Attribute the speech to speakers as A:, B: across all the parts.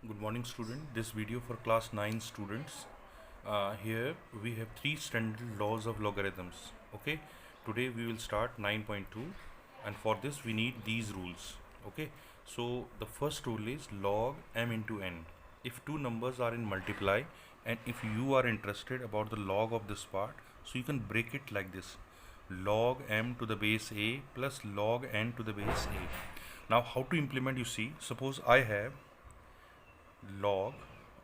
A: Good morning student. This video for class 9 students. Here we have three standard laws of logarithms. Okay. Today we will start 9.2 and for this we need these rules. Okay. So the first rule is log m into n. If two numbers are in multiply and if you are interested about the log of this part, so you can break it like this. Log m to the base a plus log n to the base a. Now how to implement, you see, suppose I have log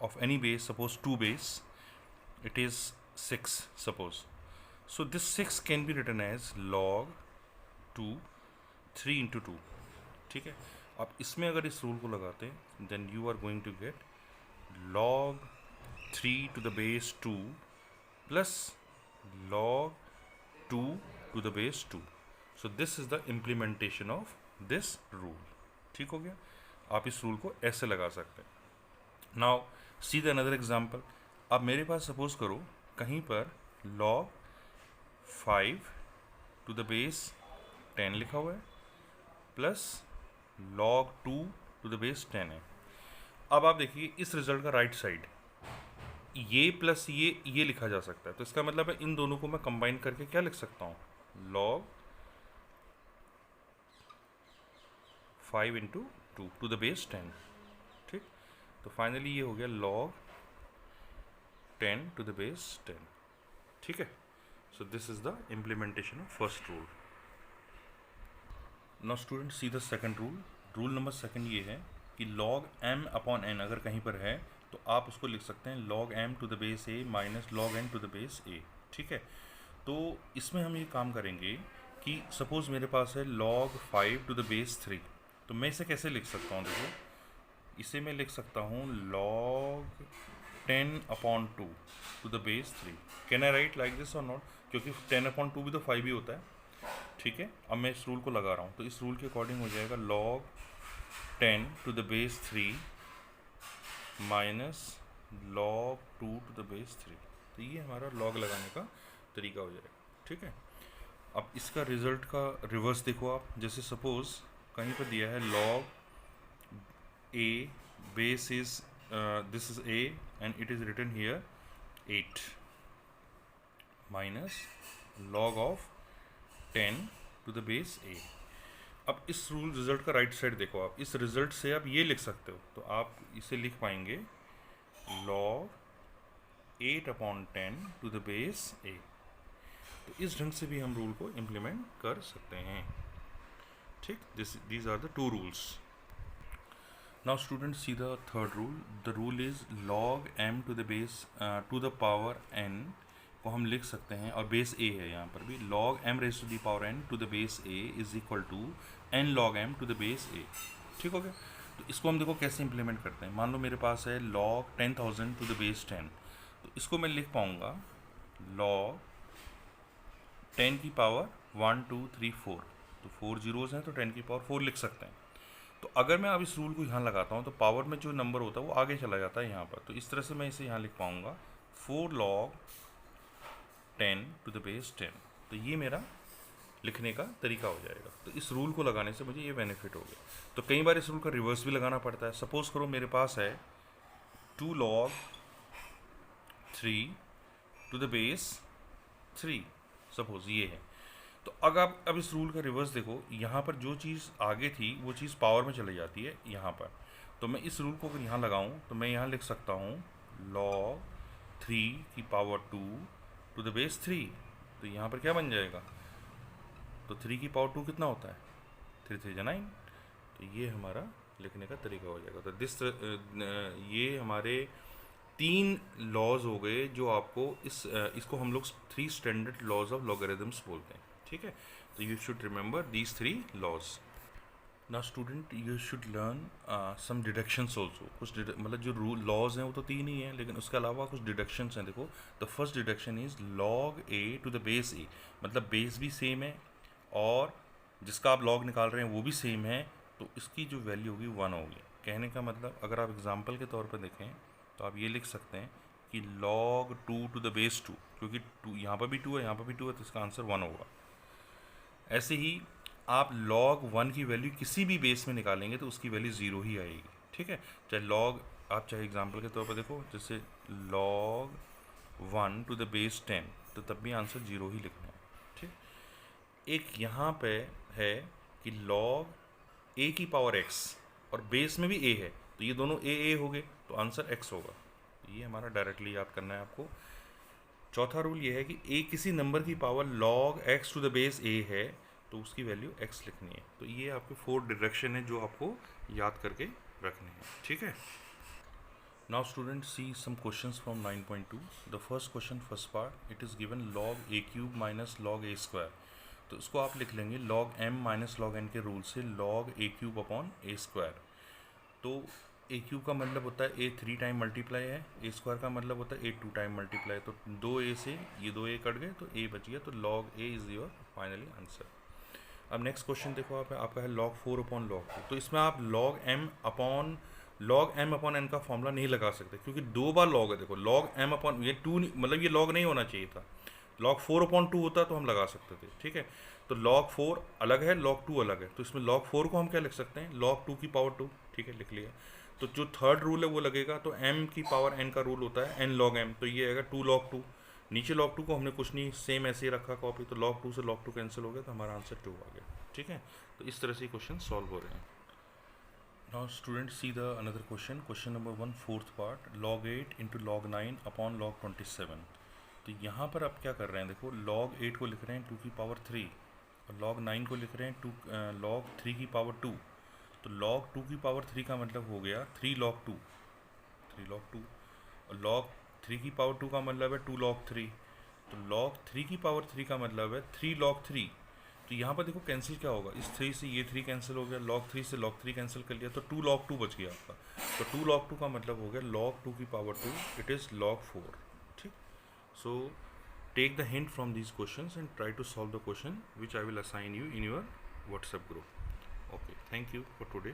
A: of any base, suppose 2 base, it is 6 suppose. So this 6 can be written as log 2 3 into 2. ठीक है. अब इसमें अगर इस rule को लगाते हैं then you are going to get log 3 to the base 2 plus log 2 to the base 2. So this is the implementation of this rule. ठीक हो गया. आप इस रूल को ऐसे लगा सकते हैं. Now see the another example. अब मेरे पास सपोज करो कहीं पर log 5 टू द बेस 10 लिखा हुआ है plus log 2 to the base 10 है. अब आप देखिए इस रिजल्ट का राइट साइड ये प्लस ये लिखा जा सकता है. तो इसका मतलब है इन दोनों को मैं कंबाइन करके क्या लिख सकता हूँ, log 5 into 2 to the base 10. ठीक. तो फाइनली ये हो गया log 10 टू द बेस 10. ठीक है. So this is the implementation of first rule. Now student see the second rule. Rule number second ये है कि log m अपॉन n अगर कहीं पर है तो आप उसको लिख सकते हैं log m to the base a minus log n to the base a. ठीक है. तो इसमें हम ये काम करेंगे कि सपोज मेरे पास है log 5 टू द बेस 3. तो मैं इसे कैसे लिख सकता हूँ, देखो इसे मैं लिख सकता हूँ log 10 upon 2 to the base 3. Can I write like this और नॉट, क्योंकि 10 अपॉन 2 भी तो 5 ही होता है. ठीक है. अब मैं इस रूल को लगा रहा हूँ तो इस रूल के अकॉर्डिंग हो जाएगा log 10 to the base 3 minus log 2 to the base 3. तो ये हमारा log लगाने का तरीका हो जाएगा. ठीक है. अब इसका रिजल्ट का रिवर्स देखो आप. जैसे सपोज कहीं पर दिया है log a base is this is a and it is written here 8 minus log of 10 to the base a. अब इस रूल रिजल्ट का राइट साइड देखो आप. इस रिजल्ट से आप ये लिख सकते हो. तो आप इसे लिख पाएंगे log 8 upon 10 to the base a. तो इस ढंग से भी हम रूल को इम्प्लीमेंट कर सकते हैं. ठीक. These are the two rules. Now students see the third rule. The rule is log m to the base to the power n को हम लिख सकते हैं, और बेस a है यहाँ पर भी, log m raised to the power n to the base a is equal to n log m to the base a. ठीक हो गया. तो इसको हम देखो कैसे इम्प्लीमेंट करते हैं. मान लो मेरे पास है log 10,000 to the base 10. तो इसको मैं लिख पाऊँगा log 10 की पावर 1 2 3 4. तो 4 जीरोज़ हैं तो 10 की पावर 4 लिख सकते हैं. तो अगर मैं अब इस रूल को यहाँ लगाता हूँ तो पावर में जो नंबर होता है वो आगे चला जाता है यहाँ पर. तो इस तरह से मैं इसे यहाँ लिख पाऊँगा 4 log 10 टू द बेस 10. तो ये मेरा लिखने का तरीका हो जाएगा. तो इस रूल को लगाने से मुझे ये बेनिफिट हो गया. तो कई बार इस रूल का रिवर्स भी लगाना पड़ता है. सपोज़ करो मेरे पास है 2 log 3 to the base 3. Suppose ये है. तो अगर आप अब इस रूल का रिवर्स देखो, यहाँ पर जो चीज़ आगे थी वो चीज़ पावर में चली जाती है यहाँ पर. तो मैं इस रूल को अगर यहाँ लगाऊँ तो मैं यहाँ लिख सकता हूँ log 3 की पावर 2 टू द बेस 3. तो यहाँ पर क्या बन जाएगा, तो 3 की पावर 2 कितना होता है, 3 3 9. तो ये हमारा लिखने का तरीका हो जाएगा. तो ये हमारे 3 लॉज हो गए जो आपको इसको हम लोग 3 स्टैंडर्ड लॉज ऑफ लॉगरिथम्स बोलते हैं. ठीक है. तो you should remember these 3 laws. Now student you should learn some deductions also. कुछ मतलब जो रूल लॉज हैं वो तो 3 ही हैं, लेकिन उसके अलावा कुछ डिडक्शंस हैं. देखो the first deduction is log a to the base a. मतलब बेस भी सेम है और जिसका आप लॉग निकाल रहे हैं वो भी सेम है. तो इसकी जो वैल्यू होगी 1 होगी. कहने का मतलब अगर आप एग्जाम्पल के तौर पर देखें तो आप ये लिख सकते हैं कि log 2 टू द बेस 2, क्योंकि 2 यहाँ पर भी 2 है यहाँ पर भी 2 है, तो इसका आंसर 1 होगा. ऐसे ही आप log 1 की वैल्यू किसी भी बेस में निकालेंगे तो उसकी वैल्यू 0 ही आएगी. ठीक है. चाहे log आप चाहे एग्जाम्पल के तौर पर देखो, जैसे log 1 टू द बेस 10, तो तब भी आंसर 0 ही लिखना है। ठीक, एक यहाँ पे है कि log a की पावर x और बेस में भी a है, तो ये दोनों a हो गए, तो आंसर x होगा। ये हमारा डायरेक्टली याद करना है आपको। चौथा रूल ये है कि a किसी नंबर की power log x to the base a है, तो उसकी वैल्यू x लिखनी है। तो ये आपके 4 डायरेक्शन है जो आपको याद करके रखने हैं। ठीक है। Now students, see some questions from 9.2. The first question, first part, it is given log a cube minus log a square. तो इसको आप लिख लेंगे log m minus log n के रूल से log a cube upon a square. तो a cube का मतलब होता है a 3 टाइम मल्टीप्लाई है, a स्क्वायर का मतलब होता है a 2 टाइम मल्टीप्लाई। तो 2a से ये 2a कट गए तो a बच गया, तो log a is your finally answer. अब नेक्स्ट क्वेश्चन देखो, आपका है log 4 अपॉन log 2। तो इसमें आप log m अपॉन n का फॉर्मूला नहीं लगा सकते, क्योंकि 2 बार log है। देखो log m अपॉन ये 2, मतलब ये log नहीं होना चाहिए था। log 4 अपॉन 2 होता तो हम लगा सकते थे। ठीक है, तो log 4 अलग है, log 2 अलग है, तो इसमें log 4 को हम क्या लिख सकते हैं, log 2 की पावर 2। ठीक है, लिख लिया। तो जो थर्ड रूल है वो लगेगा, तो m की पावर n का रूल होता है n log m, तो ये आएगा 2 log 2। नीचे log 2 को हमने कुछ नहीं, सेम ऐसे ही रखा कॉपी, तो log 2 से log 2 कैंसिल हो गया, तो हमारा आंसर 2 आ गया। ठीक है, तो इस तरह से क्वेश्चन सॉल्व हो रहे हैं। Now students, see the another question. Question number 1, fourth part, log 8 into log 9 upon log 27. तो यहाँ पर आप क्या कर रहे हैं, देखो log 8 को लिख रहे हैं 2 की पावर 3 और log 9 को लिख रहे हैं log 3 की पावर 2। तो log 2 की पावर 3 का मतलब हो गया 3 log 2, 3 log 2, और log 3 की पावर 2 का मतलब है 2 log 3। तो log 3 की पावर 3 का मतलब है 3 log 3। तो यहाँ पर देखो कैंसिल क्या होगा, इस 3 से ये 3 कैंसिल हो गया, log 3 से log 3 कैंसिल कर लिया, तो 2 log 2 बच गया आपका। तो 2 log 2 का मतलब हो गया log 2 की पावर 2, इट इज़ log 4। ठीक, so take the hint from these questions and try to solve the question which I will assign you in your WhatsApp group. Okay, thank you for today.